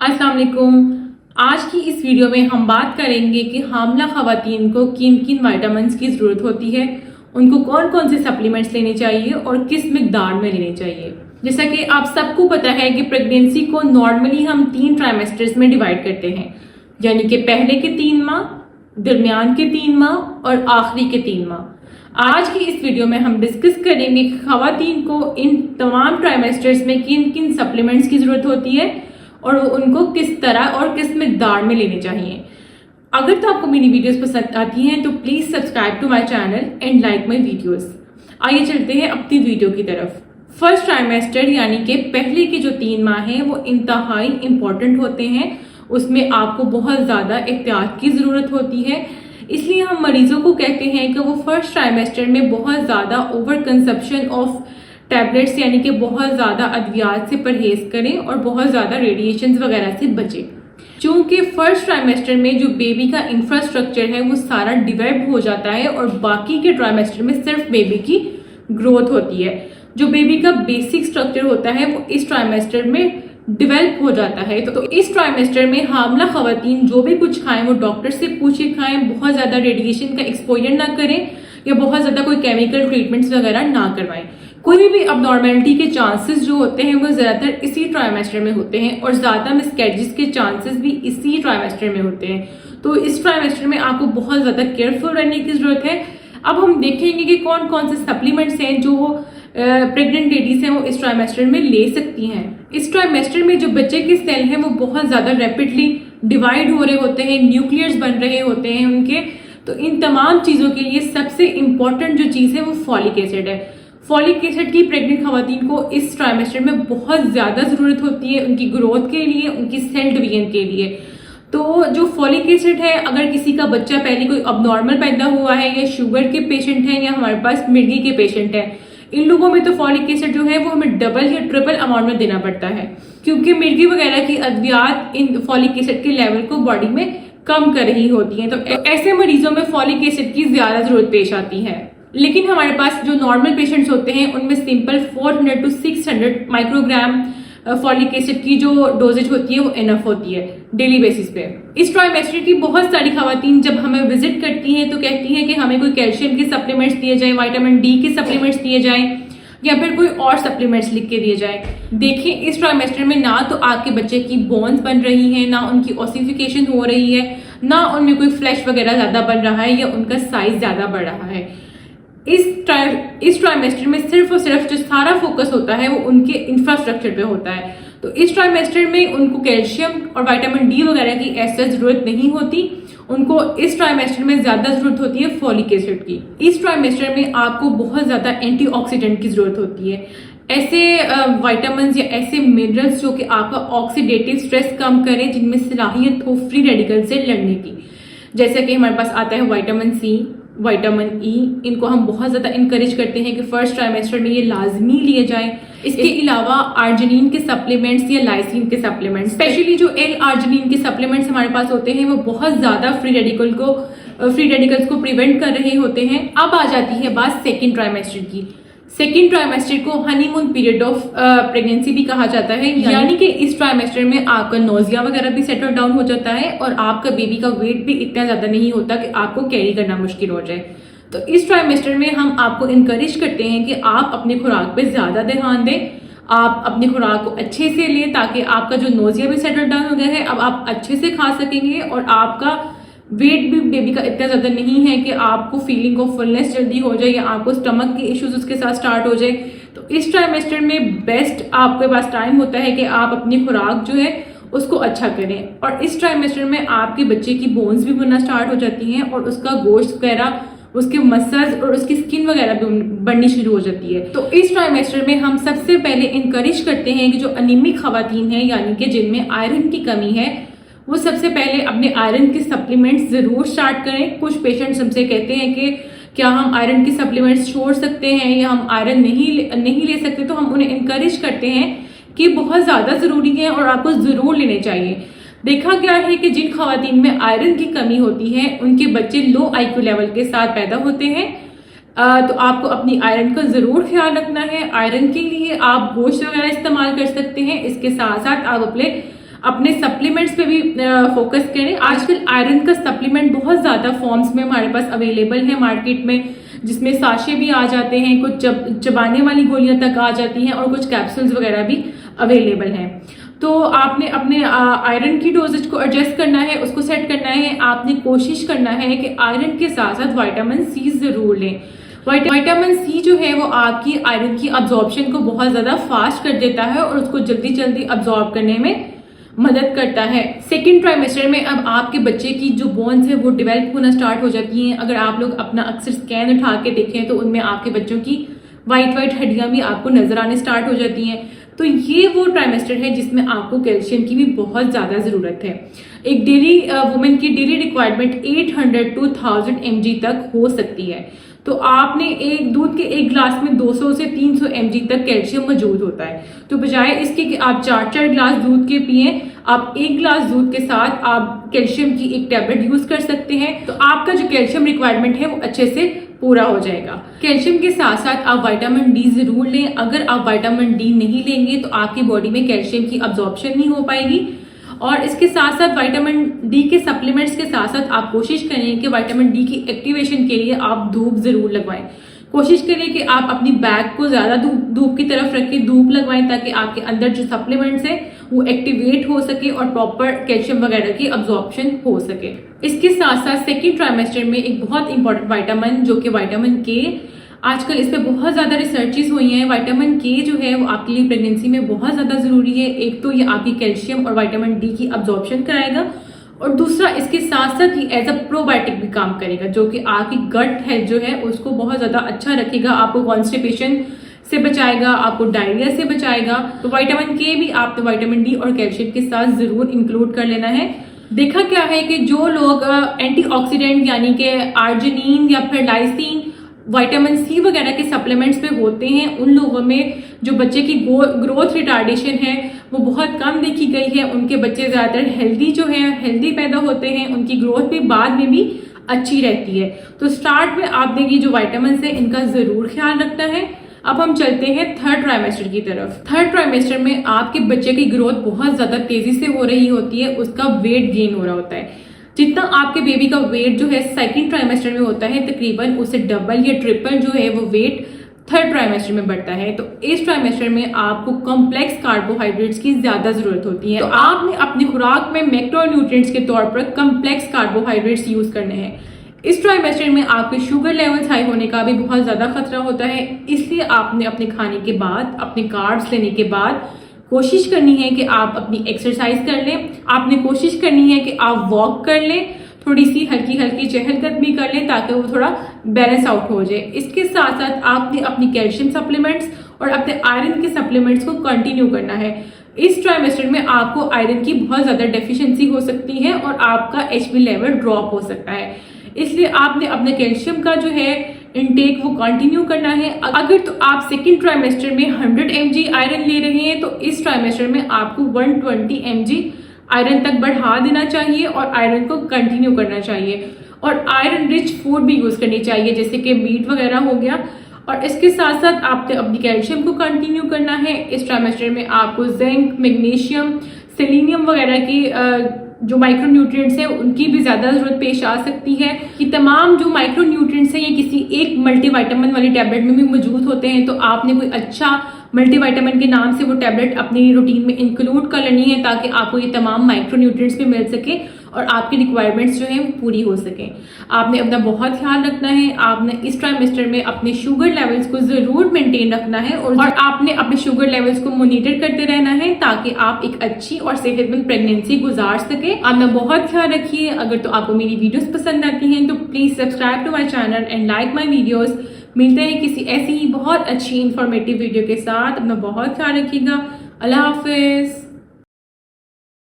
अस्सलाम वालेकुम। आज की इस वीडियो में हम बात करेंगे कि हामला खवातीन को किन किन विटामिन्स की ज़रूरत होती है, उनको कौन कौन से सप्लीमेंट्स लेने चाहिए और किस मिकदार में लेने चाहिए। जैसा कि आप सबको पता है कि प्रेगनेंसी को नॉर्मली हम 3 ट्राइमेस्टर्स में डिवाइड करते हैं, यानी कि पहले के 3 माह, दरमियान के 3 माह और आखिरी के 3 माह। आज की इस वीडियो में हम डिस्कस करेंगे कि खवातीन को इन तमाम ट्राइमेस्टर्स में किन किन सप्लीमेंट्स की ज़रूरत होती है और उनको किस तरह और किस मिकदार में लेने चाहिए। अगर तो आपको मेरी वीडियोस पसंद आती हैं तो please subscribe to my channel and like my videos. आइए चलते हैं अपनी वीडियो की तरफ। फर्स्ट ट्राइमेस्टर यानी कि पहले के जो 3 माह हैं वो इंतहाई इंपॉर्टेंट होते हैं। उसमें आपको बहुत ज्यादा एहतियात की जरूरत होती है, इसलिए हम मरीजों को कहते हैं कि वो फर्स्ट ट्राइमेस्टर में बहुत ज्यादा ओवर कंजप्शन ऑफ टैबलेट्स यानी कि बहुत ज्यादा अद्वियात से परहेज करें और बहुत ज्यादा रेडिएशन वगैरह से बचें। क्योंकि फर्स्ट ट्राइमेस्टर में जो बेबी का इंफ्रास्ट्रक्चर है वो सारा डिवेल्प हो जाता है और बाकी के ट्राइमेस्टर में सिर्फ बेबी की ग्रोथ होती है। जो बेबी का बेसिक स्ट्रक्चर होता है वो इस ट्राइमेस्टर में डिवेल्प हो जाता है। तो इस ट्राइमेस्टर में हामला खवातीन जो भी कुछ खाएं वो डॉक्टर से पूछ के खाएं, बहुत ज्यादा रेडिएशन का एक्सपोजर ना करें या बहुत ज्यादा कोई केमिकल ट्रीटमेंट्स वगैरह ना करवाएं। कोई भी अबनॉर्मेलिटी के चांसेस जो होते हैं वो ज्यादातर इसी ट्राइमेस्टर में होते हैं और ज्यादा मिसकैरेजेस के चांसेस भी इसी ट्राइमेस्टर में होते हैं। तो इस ट्राइमेस्टर में आपको बहुत ज्यादा केयरफुल रहने की जरूरत है। अब हम देखेंगे कि कौन कौन से सप्लीमेंट्स हैं जो प्रेग्नेंट लेडीज हैं वो इस ट्राइमेस्टर में ले सकती हैं। इस ट्राइमेस्टर में जो बच्चे के सेल हैं वो बहुत ज्यादा रैपिडली डिवाइड हो रहे होते हैं, न्यूक्लियर्स बन रहे होते हैं उनके। तो इन तमाम चीजों के लिए सबसे इंपॉर्टेंट जो चीज है वो फॉलिक एसिड है। फॉलिक एसिड की प्रेग्नेंट खवातीन को इस ट्राइमेस्टर में बहुत ज्यादा जरूरत होती है, उनकी ग्रोथ के लिए, उनकी सेल डिवीजन के लिए। तो जो फॉलिक एसिड है, अगर किसी का बच्चा पहले कोई अबनॉर्मल पैदा हुआ है या शुगर के पेशेंट हैं या हमारे पास मिर्गी के पेशेंट हैं, इन लोगों में तो फॉलिक एसिड जो है वो हमें डबल या ट्रिपल अमाउंट में देना पड़ता है, क्योंकि मिर्गी वगैरह की अद्वियात इन फॉलिक एसिड के लेवल को बॉडी में कम कर रही होती है। तो ऐसे मरीजों में फॉलिक एसिड की ज्यादा जरूरत पेश आती है। लेकिन हमारे पास जो नॉर्मल पेशेंट्स होते हैं उनमें simple 400 to 600 microgram folic acid की जो डोजेज होती है वो इनफ होती है डेली बेसिस पे। इस ट्राइमेस्टर की बहुत सारी खवातीन जब हमें विजिट करती हैं तो कहती हैं कि हमें कोई कैल्शियम के सप्लीमेंट्स दिए जाएं, विटामिन डी के सप्लीमेंट्स दिए जाएं या फिर कोई और सप्लीमेंट्स लिख के दिए जाएं। देखिए, इस ट्राइमेस्टर में ना तो आपके बच्चे की बोन्स बन रही हैं, ना उनकी ऑसिफिकेशन हो रही है, ना उनमें कोई फ्लैश वगैरह ज्यादा बन रहा है या उनका साइज ज्यादा बढ़ रहा है। इस ट्राइमेस्टर में सिर्फ और सिर्फ जो सारा फोकस होता है वो उनके इंफ्रास्ट्रक्चर पे होता है। तो इस ट्राइमेस्टर में उनको कैल्शियम और विटामिन डी वगैरह की ऐसा जरूरत नहीं होती, उनको इस ट्राइमेस्टर में ज्यादा जरूरत होती है फॉलिक एसिड की। इस ट्राइमेस्टर में आपको बहुत ज्यादा एंटीऑक्सीडेंट की जरूरत होती है, ऐसे विटामिन या ऐसे मिनरल्स जो कि आपका ऑक्सीडेटिव स्ट्रेस कम करें, जिनमें सलाहियत हो फ्री रेडिकल से लड़ने की। जैसे कि हमारे पास आता है विटामिन सी, विटामिन ई, इनको हम बहुत ज्यादा इनकरेज करते हैं कि फर्स्ट ट्राइमेस्टर में ये लाजमी लिए जाएं। इसके अलावा आर्जिनिन के सप्लीमेंट्स या लाइसिन के सप्लीमेंट्स, स्पेशली जो एल आर्जिनिन के सप्लीमेंट्स हमारे पास होते हैं वो बहुत ज्यादा फ्री रेडिकल्स को प्रिवेंट कर रहे होते हैं। अब आ जाती है बात सेकेंड ट्राइमेस्टर की। सेकेंड ट्राइमेस्टर को हनीमून पीरियड ऑफ प्रेगनेंसी भी कहा जाता है, यानी कि इस ट्राइमेस्टर में आपका नोजिया वगैरह भी सेटल डाउन हो जाता है और आपका बेबी का वेट भी इतना ज्यादा नहीं होता कि आपको कैरी करना मुश्किल हो जाए। तो इस ट्राइमेस्टर में हम आपको इनकरेज करते हैं कि आप अपनी खुराक पे ज्यादा ध्यान दें, आप अपनी खुराक को अच्छे से लें ताकि आपका जो नोजिया भी सेटल डाउन हो गया है अब आप अच्छे से खा सकेंगे और आपका वेट भी बेबी का इतना ज्यादा नहीं है कि आपको फीलिंग ऑफ फुलनेस जल्दी हो जाए या आपको स्टमक के इश्यूज उसके साथ स्टार्ट हो जाए। तो इस ट्राइमेस्टर में बेस्ट आपके पास टाइम होता है कि आप अपनी खुराक जो है उसको अच्छा करें। और इस ट्राइमेस्टर में आपके बच्चे की बोन्स भी बनना स्टार्ट हो जाती हैं और उसका गोश्त वगैरह, उसके मसल्स और उसकी स्किन वगैरह भी बननी शुरू हो जाती है। तो इस ट्राइमेस्टर में हम सबसे पहले इनकरेज करते हैं कि जो अनीमिक खवातीन है यानी कि जिनमें आयरन की कमी है वो सबसे पहले अपने आयरन के सप्लीमेंट्स जरूर स्टार्ट करें। कुछ पेशेंट्स हमसे कहते हैं कि क्या हम आयरन के सप्लीमेंट्स छोड़ सकते हैं या हम आयरन नहीं ले सकते, तो हम उन्हें इनकरेज करते हैं कि बहुत ज्यादा जरूरी है और आपको जरूर लेने चाहिए। देखा गया है कि जिन खवातीन में आयरन की कमी होती है उनके बच्चे लो IQ लेवल के साथ पैदा होते हैं। तो आपको अपनी आयरन का जरूर ख्याल रखना है। आयरन के लिए आप गोश्त वगैरह इस्तेमाल कर सकते हैं, इसके साथ साथ आप अपने सप्लीमेंट्स पे भी फोकस करें। आजकल आयरन का सप्लीमेंट बहुत ज्यादा फॉर्म्स में हमारे पास अवेलेबल है मार्केट में, जिसमें साशे भी आ जाते हैं, कुछ चबाने वाली गोलियां तक आ जाती हैं और कुछ कैप्सूल्स वगैरह भी अवेलेबल हैं। तो आपने अपने आयरन की डोजेज को एडजस्ट करना है, उसको सेट करना है। आपने कोशिश करना है कि आयरन के साथ साथ विटामिन सी जरूर लें। विटामिन सी जो है वो आपकी आयरन की अब्जॉर्प्शन को बहुत ज्यादा फास्ट कर देता है और उसको जल्दी जल्दी अब्जॉर्ब करने में मदद करता है। सेकेंड ट्राइमेस्टर में अब आपके बच्चे की जो बोन्स है वो डेवलप होना स्टार्ट हो जाती हैं। अगर आप लोग अपना अक्सर स्कैन उठा के देखें तो उनमें आपके बच्चों की वाइट हड्डियां भी आपको नजर आने स्टार्ट हो जाती हैं। तो ये वो ट्राइमेस्टर है जिसमें आपको कैल्शियम की भी बहुत ज्यादा जरूरत है। एक डेली वुमेन की डेली रिक्वायरमेंट 800 to 1000 mg तक हो सकती है। तो आपने एक दूध के एक ग्लास में 200 से 300 mg तक कैल्शियम मौजूद होता है। तो बजाय इसके कि आप 4 ग्लास दूध के पिए, आप एक ग्लास दूध के साथ आप कैल्शियम की एक टैबलेट यूज कर सकते हैं। तो आपका जो कैल्शियम रिक्वायरमेंट है वो अच्छे से पूरा हो जाएगा। कैल्शियम के साथ साथ आप विटामिन डी जरूर लें। अगर आप विटामिन डी नहीं लेंगे तो आपकी बॉडी में कैल्शियम की अब्जॉर्प्शन नहीं हो पाएगी। और इसके साथ साथ विटामिन डी के सप्लीमेंट्स के साथ साथ आप कोशिश करें कि विटामिन डी की एक्टिवेशन के लिए आप धूप जरूर लगवाएं। कोशिश करें कि आप अपनी बैग को ज्यादा धूप की तरफ रखें, धूप लगवाएं, ताकि आपके अंदर जो सप्लीमेंट्स है वो एक्टिवेट हो सके और प्रॉपर कैल्शियम वगैरह की अब्जॉर्प्शन हो सके। इसके साथ साथ सेकेंड ट्राइमेस्टर में एक बहुत इंपॉर्टेंट विटामिन जो कि विटामिन के, आजकल इस पे बहुत ज्यादा रिसर्चेस हुई हैं। विटामिन के जो है वो आपके लिए प्रेगनेंसी में बहुत ज्यादा जरूरी है। एक तो ये आपकी कैल्शियम और विटामिन डी की अब्जॉर्प्शन कराएगा और दूसरा इसके साथ साथ ही एज अ प्रोबायोटिक भी काम करेगा, जो कि आपकी गट हेल्थ जो है उसको बहुत ज्यादा अच्छा रखेगा, आपको कॉन्स्टिपेशन से बचाएगा, आपको डायरिया से बचाएगा। तो विटामिन के भी आपने विटामिन डी और कैल्शियम के साथ जरूर इंक्लूड कर लेना है। देखा क्या है कि जो लोग एंटीऑक्सीडेंट यानी कि आर्जिनिन या फिर लाइसिन, विटामिन सी वगैरह के सप्लीमेंट्स पे होते हैं, उन लोगों में जो बच्चे की ग्रोथ रिटार्डेशन है वो बहुत कम देखी गई है। उनके बच्चे ज्यादातर हेल्दी जो है हेल्दी पैदा होते हैं, उनकी ग्रोथ भी बाद में भी अच्छी रहती है। तो स्टार्ट में आपने ये जो विटामिन है इनका जरूर ख्याल रखना है। अब हम चलते हैं थर्ड ट्राइमेस्टर की तरफ। थर्ड ट्राइमेस्टर में आपके बच्चे की ग्रोथ बहुत ज्यादा तेजी से हो रही होती है, उसका वेट गेन हो रहा होता है। जितना आपके बेबी का वेट जो है सेकंड ट्राइमेस्टर में होता है, तकरीबन उससे डबल या ट्रिपल जो है वो वेट थर्ड ट्राइमेस्टर में बढ़ता है। तो इस ट्राइमेस्टर में आपको कॉम्प्लेक्स कार्बोहाइड्रेट्स की ज्यादा जरूरत होती है। तो आपने अपनी खुराक में मैक्रोन्यूट्रिएंट्स के तौर पर कॉम्प्लेक्स कार्बोहाइड्रेट्स यूज करने हैं। इस ट्राइमेस्टर में आपके शुगर लेवल्स हाई होने का भी बहुत ज्यादा खतरा होता है, इसलिए आपने अपने खाने के बाद, अपने कार्ब्स लेने के बाद कोशिश करनी है कि आप अपनी एक्सरसाइज कर लें। आपने कोशिश करनी है कि आप वॉक कर लें, थोड़ी सी हल्की हल्की चहलकदमी कर लें ताकि वो थोड़ा बैलेंस आउट हो जाए। इसके साथ साथ आपने अपनी कैल्शियम सप्लीमेंट्स और अपने आयरन के सप्लीमेंट्स को कंटिन्यू करना है। इस ट्राइमेस्टर में आपको आयरन की बहुत ज्यादा डेफिशिएंसी हो सकती है और आपका एचबी लेवल ड्रॉप हो सकता है, इसलिए आपने अपने कैल्शियम का जो है इनटेक वो कंटिन्यू करना है। अगर तो आप सेकेंड ट्राइमेस्टर में 100 mg आयरन ले रहे हैं तो इस ट्राइमेस्टर में आपको 120 mg आयरन तक बढ़ा देना चाहिए और आयरन को कंटिन्यू करना चाहिए। और आयरन रिच फूड भी यूज करनी चाहिए, जैसे कि मीट वगैरह हो गया। और इसके साथ साथ आपने अपनी कैल्शियम को कंटिन्यू करना है। इस ट्राइमेस्टर में आपको जिंक, मैग्नीशियम, सेलेनियम वगैरह की जो माइक्रो न्यूट्रिएंट्स हैं उनकी भी ज्यादा जरूरत पेश आ सकती है। कि तमाम जो माइक्रो न्यूट्रिएंट्स हैं ये किसी एक मल्टीविटामिन वाली टैबलेट में भी मौजूद होते हैं, तो आपने कोई अच्छा मल्टीविटामिन के नाम से वो टैबलेट अपनी रूटीन में इंक्लूड कर लेनी है ताकि आपको ये तमाम माइक्रो न्यूट्रिएंट्स भी मिल सके और आपकी रिक्वायरमेंट्स जो है वो पूरी हो सके। आपने अपना बहुत ख्याल रखना है। आपने इस ट्राइमेस्टर में अपने शुगर लेवल्स को जरूर मेंटेन रखना है और आपने अपने शुगर लेवल्स को मॉनिटर करते रहना है ताकि आप एक अच्छी और सेहतमंद प्रेगनेंसी गुजार सके। अपना बहुत ख्याल रखिए। अगर तो आपको मेरी वीडियोस पसंद आती हैं तो please subscribe to my channel and like my videos. मिलते हैं किसी ऐसी ही बहुत अच्छी इंफॉर्मेटिव वीडियो के साथ। अपना बहुत ख्याल रखिएगा। अल्लाह हाफिज।